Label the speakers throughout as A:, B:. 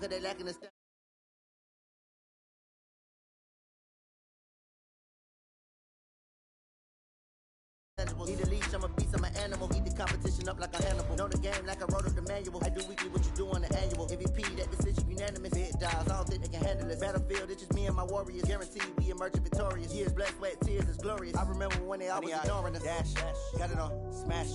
A: cause they lacking the Need a leash, I'm a beast, I'm an animal. Eat the competition up like a animal. Know the game like I wrote up the manual. I do weekly what you do on the annual. MVP, that decision unanimous. Big dials, I don't think they can handle it. Battlefield, it's just me and my warriors. Guaranteed we emerge victorious. Years, blood, sweat, tears, is glorious. I remember when they always ignoring us. Dash, got it on, smash,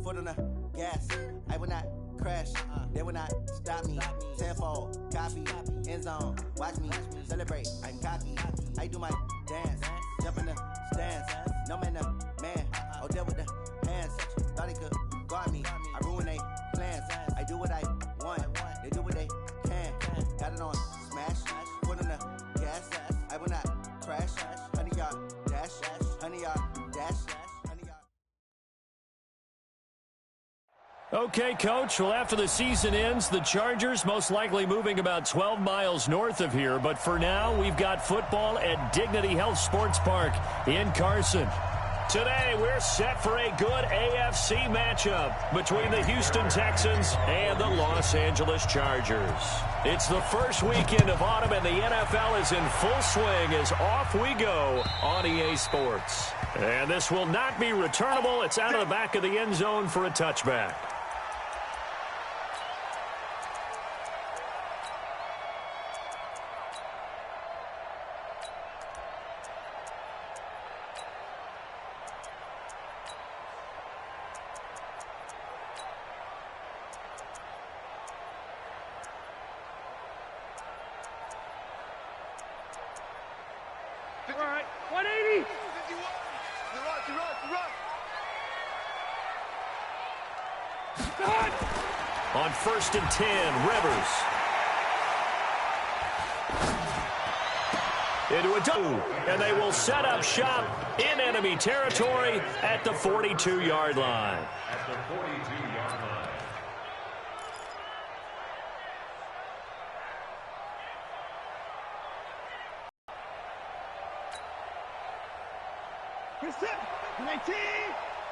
A: foot on the gas. I will not crash, they will not stop me. Tenfold, copy, end zone. Watch me celebrate, I'm cocky. I do my dance, jump in the stands. No man, man. Oh, there with the hands. Thought he could guard me. I ruin they plans. I do what I want. They do what they can. Got it on smash. Foot on the gas. I will not crash. 100-yard dash. 100-yard dash. 100-yard.
B: Okay, Coach. Well, after the season ends, the Chargers most likely moving about 12 miles north of here. But for now, we've got football at Dignity Health Sports Park in Carson. Today, we're set for a good AFC matchup between the Houston Texans and the Los Angeles Chargers. It's the first weekend of autumn, and the NFL is in full swing as off we go on EA Sports. And this will not be returnable. It's out of the back of the end zone for a touchback. On 1st and 10, Rivers. Into a double, and they will set up shop in enemy territory at the 42-yard line.
C: At the 42-yard line.
D: Get set. 19.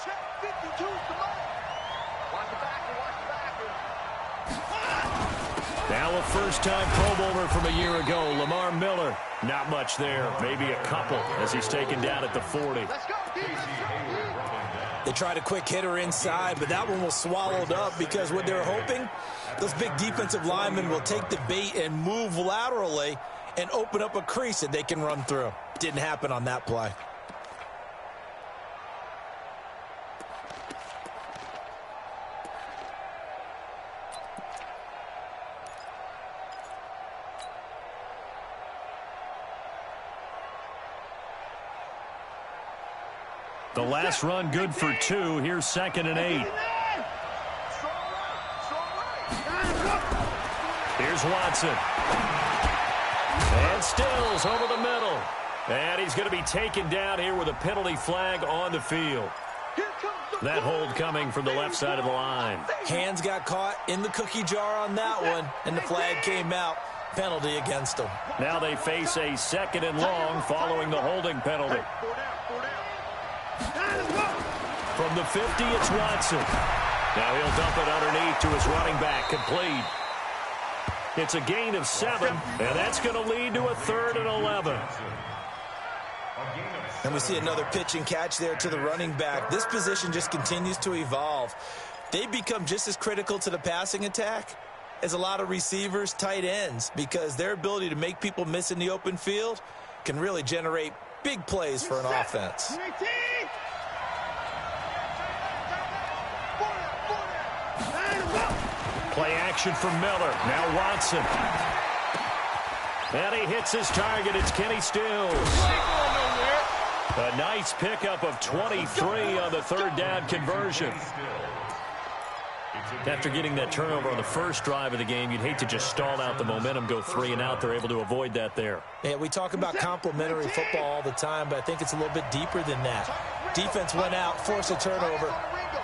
D: Check 52. Come on. Watch the backer. Watch the backer.
B: Now a first-time Pro Bowler from a year ago, Lamar Miller. Not much there, maybe a couple as he's taken down at the 40.
D: Let's go.
E: They tried a quick hitter inside, but that one was swallowed up because what they're hoping, those big defensive linemen will take the bait and move laterally and open up a crease that they can run through. Didn't happen on that play.
B: The last run good for 2. Here's 2nd and 8. Here's Watson. And Stills over the middle. And he's going to be taken down here with a penalty flag on the field. That hold coming from the left side of the line.
E: Hands got caught in the cookie jar on that one, and the flag came out. Penalty against them.
B: Now they face a 2nd and long following the holding penalty. From the 50, it's Watson. Now he'll dump it underneath to his running back, complete. It's a gain of 7, and that's going to lead to a 3rd and 11.
E: And we see another pitch and catch there to the running back. This position just continues to evolve. They become just as critical to the passing attack as a lot of receivers, tight ends, because their ability to make people miss in the open field can really generate big plays for an offense.
B: Play action for Miller. Now Watson. And he hits his target. It's Kenny Stills. A nice pickup of 23 on the 3rd down conversion. After getting that turnover on the first drive of the game, you'd hate to just stall out the momentum, go 3 and out. They're able to avoid that there.
E: Yeah, we talk about complementary football all the time, but I think it's a little bit deeper than that. Defense went out, forced a turnover,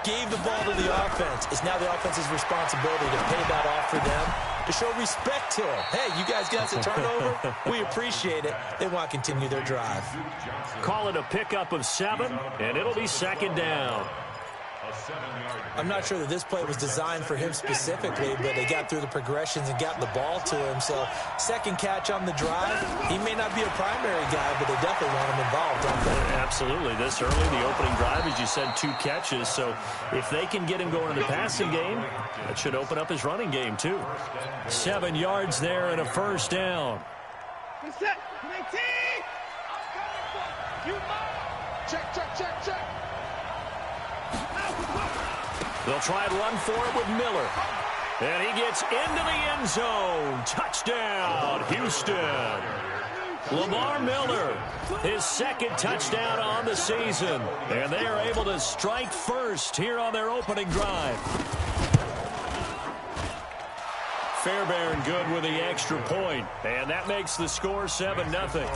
E: gave the ball to the offense. It's now the offense's responsibility to pay that off for them, to show respect to them. Hey, you guys got the turnover. We appreciate it. They want to continue their drive.
B: Call it a pickup of 7, and it'll be 2nd down.
E: I'm not sure that this play was designed for him specifically, but they got through the progressions and got the ball to him. So second catch on the drive. He may not be a primary guy, but they definitely want him involved, don't they?
B: Absolutely. This early, the opening drive, as you said, 2 catches. So if they can get him going in the passing game, that should open up his running game too. 7 yards there and a first down.
D: Set. 19. Check, check, check, check.
B: They'll try and run for it with Miller. And he gets into the end zone. Touchdown, Houston. Lamar Miller, his second touchdown on the season. And they are able to strike first here on their opening drive. Fairbairn good with the extra point. And that makes the score 7-0.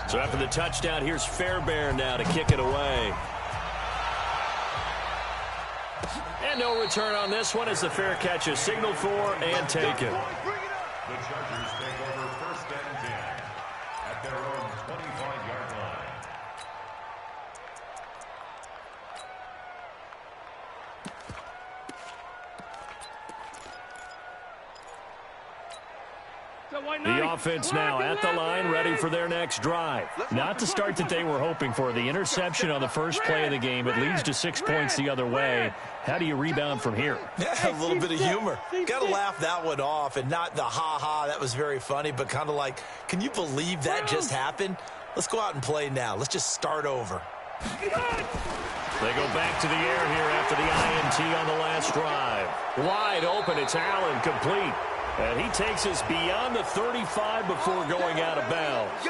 B: So after the touchdown, here's Fairbairn now to kick it away. And no return on this one as the fair catch is signaled for and taken.
C: The Chargers take over first and 10 at their own 25-yard line.
B: The offense now at the line, ready for their next drive. Not the start that they were hoping for. The interception on the first play of the game. It leads to 6 points the other way. How do you rebound from here?
E: Yeah, a little bit of humor. Got to laugh that one off, and not the ha-ha, that was very funny, but kind of like, can you believe that just happened? Let's go out and play now. Let's just start over.
B: They go back to the air here after the INT on the last drive. Wide open, it's Allen, complete. And he takes us beyond the 35 before going out of bounds.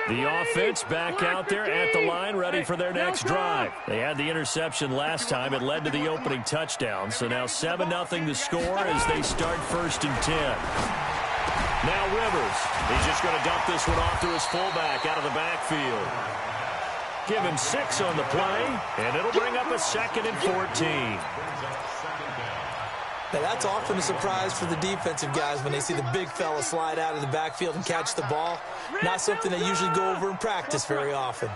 B: The offense back out there at the line, ready for their next drive. They had the interception last time. It led to the opening touchdown. So now 7-0 the score as they start first and 10. Now Rivers. He's just going to dump this one off to his fullback out of the backfield. Give him 6 on the play, and it'll bring up a 2nd and 14.
E: Now, that's often a surprise for the defensive guys when they see the big fella slide out of the backfield and catch the ball. Not something they usually go over in practice very often.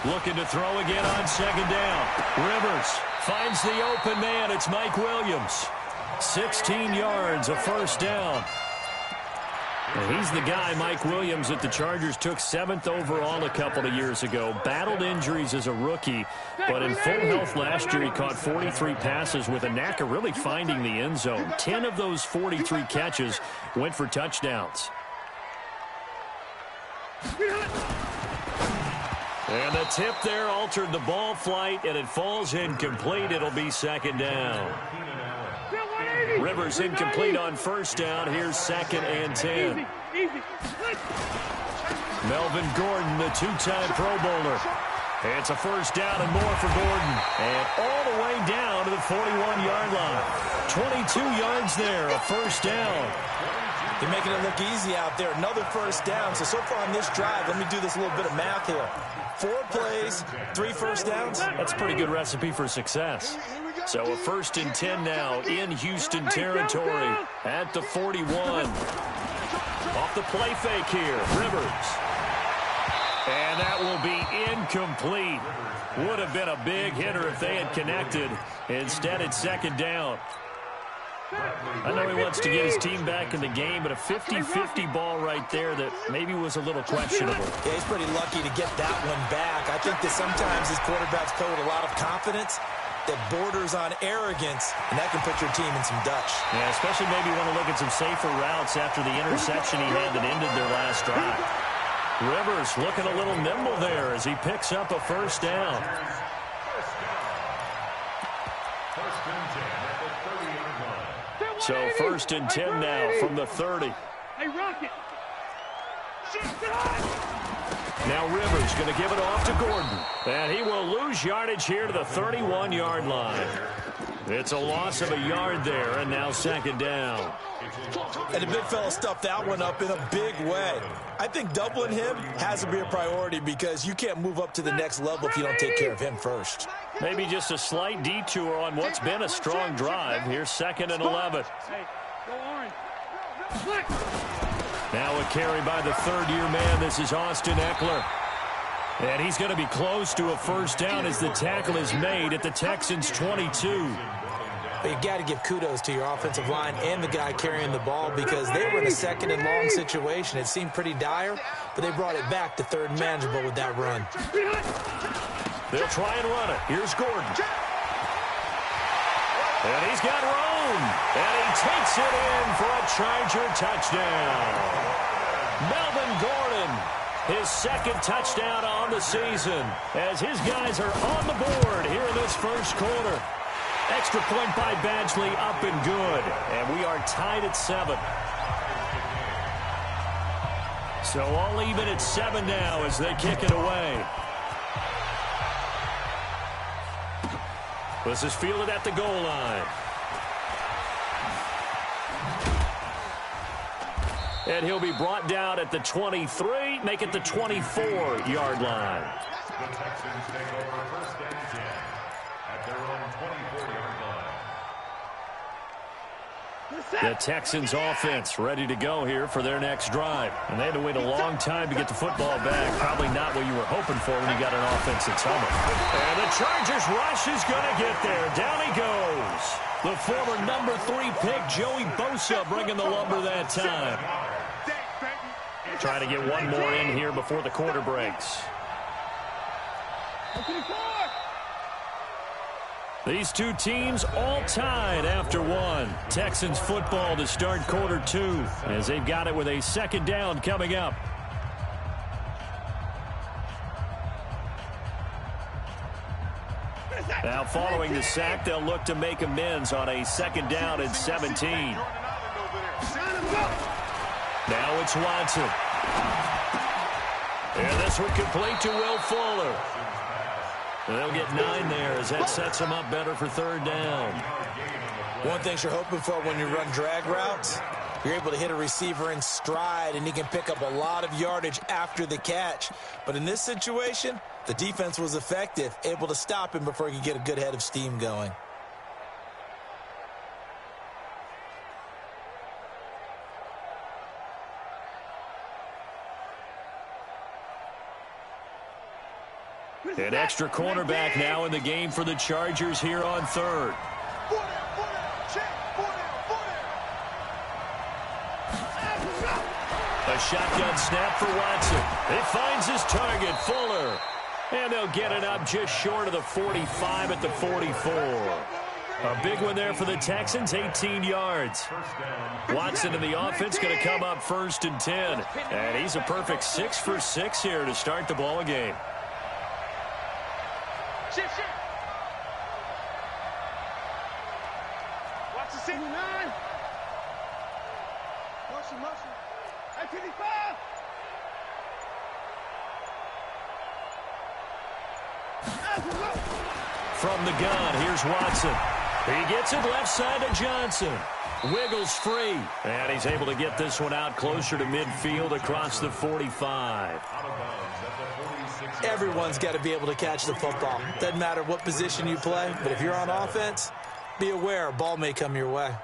B: Looking to throw again on 2nd down. Rivers finds the open man. It's Mike Williams. 16 yards, a first down. And he's the guy, Mike Williams, that the Chargers took 7th overall a couple of years ago. Battled injuries as a rookie, but in full health last year, he caught 43 passes with a knack of really finding the end zone. 10 of those 43 catches went for touchdowns. And the tip there altered the ball flight, and it falls incomplete. It'll be 2nd down. Rivers incomplete on first down. Here's 2nd and 10. Melvin Gordon, the 2-time Pro Bowler. It's a first down and more for Gordon. And all the way down to the 41-yard line. 22 yards there, a first down.
E: They're making it look easy out there. Another first down. So far on this drive, let me do this little bit of math here. 4 plays, 3 first downs.
B: That's a pretty good recipe for success. So a 1st and 10 now in Houston territory at the 41. Off the play fake here, Rivers. And that will be incomplete. Would have been a big hitter if they had connected. Instead, it's 2nd down. I know he wants to get his team back in the game, but a 50-50 ball right there that maybe was a little questionable.
E: Yeah, he's pretty lucky to get that one back. I think that sometimes his quarterbacks play with a lot of confidence that borders on arrogance, and that can put your team in some Dutch.
B: Yeah, especially maybe want to look at some safer routes after the interception he had that ended their last drive. Rivers looking a little nimble there as he picks up a first down. So 1st and 10 now from the 30.
D: Hey, Rocket.
B: Now Rivers going to give it off to Gordon. And he will lose yardage here to the 31-yard line. It's a loss of a yard there, and now 2nd down.
E: And the big fella stuffed that one up in a big way. I think doubling him has to be a priority because you can't move up to the next level if you don't take care of him first.
B: Maybe just a slight detour on what's been a strong drive. Here's 2nd and 11.
D: Hey, go
B: Now a carry by the third-year man. This is Austin Eckler. And he's going to be close to a first down as the tackle is made at the Texans' 22.
E: But you got to give kudos to your offensive line and the guy carrying the ball because they were in a second and long situation. It seemed pretty dire, but they brought it back to third and manageable with that run.
B: They'll try and run it. Here's Gordon. And he's got room. And he takes it in for a Charger touchdown. Melvin Gordon, his second touchdown on the season as his guys are on the board here in this first quarter. Extra point by Badgley, up and good. And we are tied at 7. So all even at 7 now as they kick it away. This is fielded at the goal line. And he'll be brought down at the 23, make it the 24-yard line.
C: The Texans take over first and 10 at their own 24-yard line.
B: The Texans offense ready to go here for their next drive. And they had to wait a long time to get the football back. Probably not what you were hoping for when you got an offense that's humming. And the Chargers rush is going to get there. Down he goes. The former number 3 pick, Joey Bosa, bringing the lumber that time. Trying to get one more in here before the quarter breaks. These two teams all tied after one. Texans football to start quarter 2 as they've got it with a second down coming up. Now following the sack, they'll look to make amends on a second down and 17. Now it's Watson. And this one complete to Will Fuller. They'll get 9 there as that sets them up better for third down.
E: One thing you're hoping for when you run drag routes, you're able to hit a receiver in stride and he can pick up a lot of yardage after the catch. But in this situation, the defense was effective, able to stop him before he could get a good head of steam going.
B: An extra cornerback now in the game for the Chargers here on third. A shotgun snap for Watson. He finds his target, Fuller. And they'll get it up just short of the 45 at the 44. A big one there for the Texans, 18 yards. Watson in the offense going to come up first and 10. And he's a perfect 6 for 6 here to start the ball game.
D: Shift. Watch the 69. Motion. 55.
B: From the gun, here's Watson. He gets it left side to Johnson. Wiggles free. And he's able to get this one out closer to midfield across the 45.
E: Everyone's got to be able to catch the football. Doesn't matter what position you play, but if you're on offense, be aware a ball may come your way.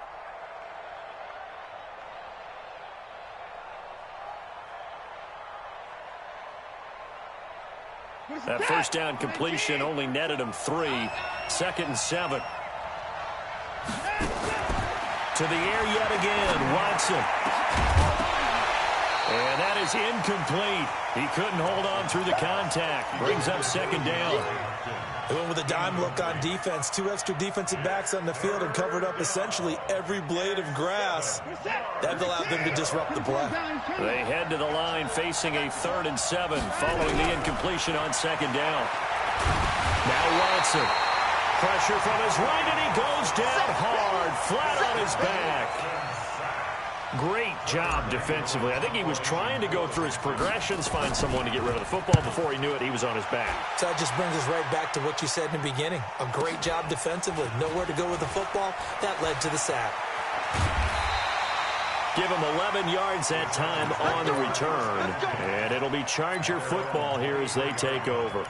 B: That first down completion only netted him 3. 2nd and 7. To the air yet again, Watson. And that is incomplete. He couldn't hold on through the contact. Brings up second down.
E: They went with a dime look on defense. 2 extra defensive backs on the field and covered up essentially every blade of grass. That allowed them to disrupt the play.
B: They head to the line facing a 3rd and 7 following the incompletion on second down. Now Watson. Pressure from his right, and he goes down hard, flat on his back. Great job defensively. I think he was trying to go through his progressions, find someone to get rid of the football. Before he knew it, he was on his back.
E: So that just brings us right back to what you said in the beginning. A great job defensively. Nowhere to go with the football. That led to the sack.
B: Give him 11 yards that time on the return. And it'll be Charger football here as they take over.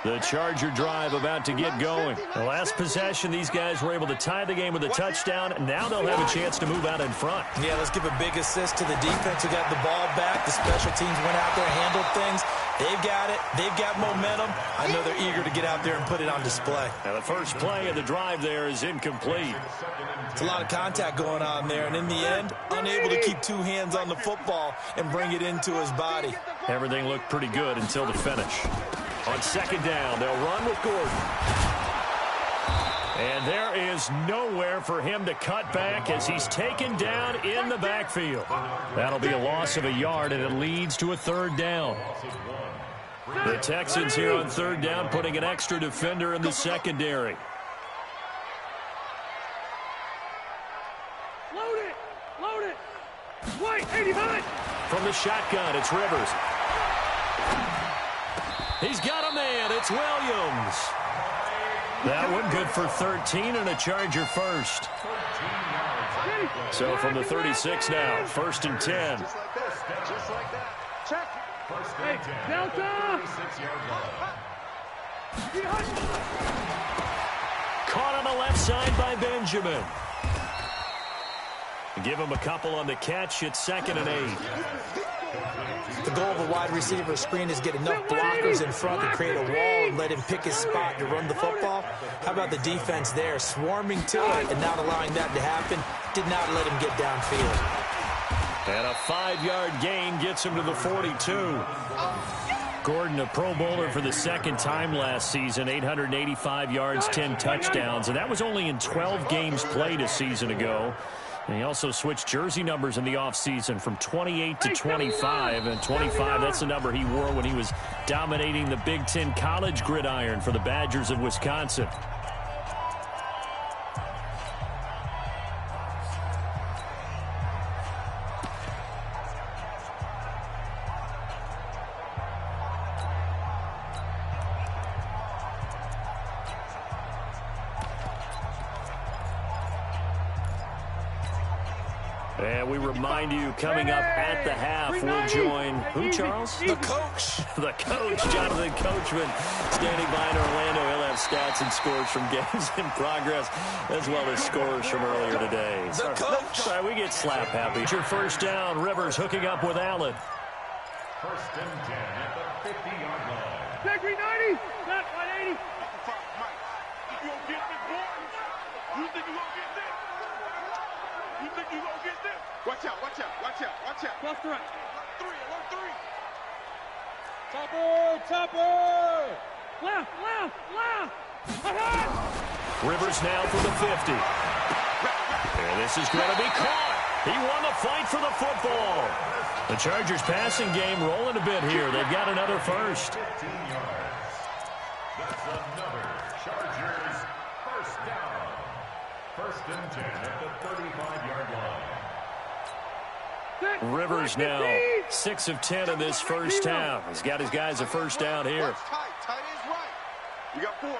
B: The Charger drive about to get going. The last possession, these guys were able to tie the game with a touchdown. Now they'll have a chance to move out in front.
E: Yeah, let's give a big assist to the defense who got the ball back. The special teams went out there, handled things. They've got it. They've got momentum. I know they're eager to get out there and put it on display.
B: Now the first play of the drive there is incomplete.
E: It's a lot of contact going on there, and in the end, unable to keep two hands on the football and bring it into his body.
B: Everything looked pretty good until the finish. On second down, they'll run with Gordon. And there is nowhere for him to cut back as he's taken down in the backfield. That'll be a loss of a yard, and it leads to a third down. The Texans here on third down putting an extra defender in the secondary.
D: Load it! Load it! White, 85!
B: From the shotgun, it's Rivers. He's got a man. It's Williams. That one good for 13 and a Charger first. So from the 36 now, first and 10.
D: Just like that. Just like that. Check. Hey, Delta!
B: Caught on the left side by Benjamin. Give him a couple on the catch. It's second and 8.
E: The goal of a wide receiver screen is get enough blockers in front to create a wall and let him pick his spot to run the football. How about the defense there, swarming to it and not allowing that to happen? Did not let him get downfield.
B: And a 5-yard gain gets him to the 42. Gordon, a Pro Bowler for the second time last season, 885 yards, 10 touchdowns, and that was only in 12 games played a season ago. And he also switched jersey numbers in the offseason from 28 to 25. And 25, that's the number he wore when he was dominating the Big Ten college gridiron for the Badgers of Wisconsin. And we remind you, coming up at the half, we'll join, who, Charles?
E: The coach.
B: The coach, Jonathan Coachman, standing by in Orlando. He'll have stats and scores from games in progress, as well as scores from earlier today.
E: The coach.
B: Sorry, we get slap happy. It's your first down. Rivers hooking up with Allen.
C: First and 10 at the 50-yard line.
D: Check 390! Not 180! You gonna get this, boy? You think you gonna get this? You think you gonna get this? Watch out, watch out, watch out, watch out. Plus threat. Alert 3. Topper! Left!
B: Rivers now for the 50. And this is going to be caught. He won the fight for the football. The Chargers passing game rolling a bit here. They've got another first.
C: 15 yards. That's another Chargers first down. First and 10 at the 35-yard line.
B: Rivers now 6 of 10 in this first half. He's got his guys a first down here.
D: Tight is right. We got 4.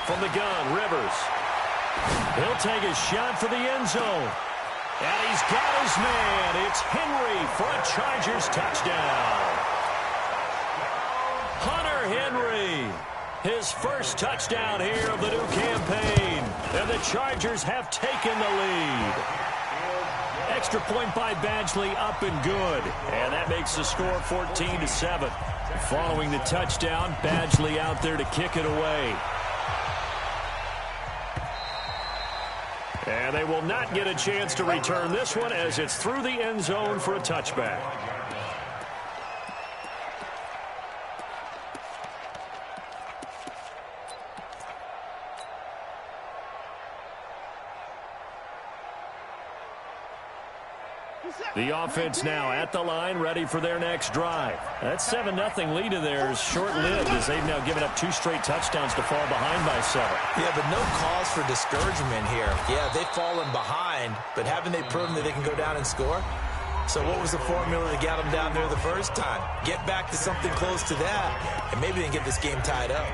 B: From the gun, Rivers. He'll take a shot for the end zone. And he's got his man. It's Henry for a Chargers touchdown. Hunter Henry. His first touchdown here of the new campaign. And the Chargers have taken the lead. Extra point by Badgley, up and good. And that makes the score 14-7. Following the touchdown, Badgley out there to kick it away. And they will not get a chance to return this one as it's through the end zone for a touchback. The offense now at the line, ready for their next drive. That 7-0 lead of theirs short-lived as they've now given up 2 straight touchdowns to fall behind by 7.
E: Yeah, but no cause for discouragement here. Yeah, they've fallen behind, but haven't they proven that they can go down and score? So what was the formula to get them down there the first time? Get back to something close to that, and maybe they can get this game tied up.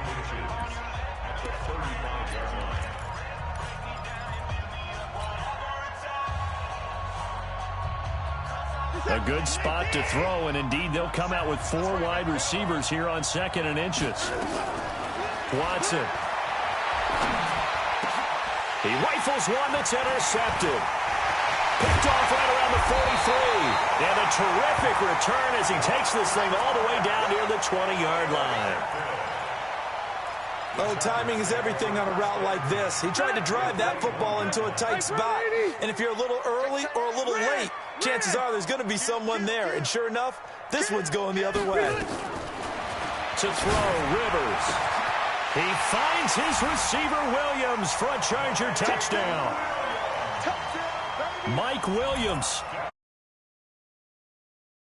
B: A good spot to throw, and indeed they'll come out with 4 wide receivers here on 2nd and inches. Watson. He rifles one that's intercepted. Picked off right around the 43. And a terrific return as he takes this thing all the way down near the 20-yard line.
E: Oh, timing is everything on a route like this. He tried to drive that football into a tight spot. And if you're a little early or a little late, chances are there's going to be someone there. And sure enough, this one's going the other way.
B: To throw, Rivers. He finds his receiver, Williams, for a Charger touchdown. Mike Williams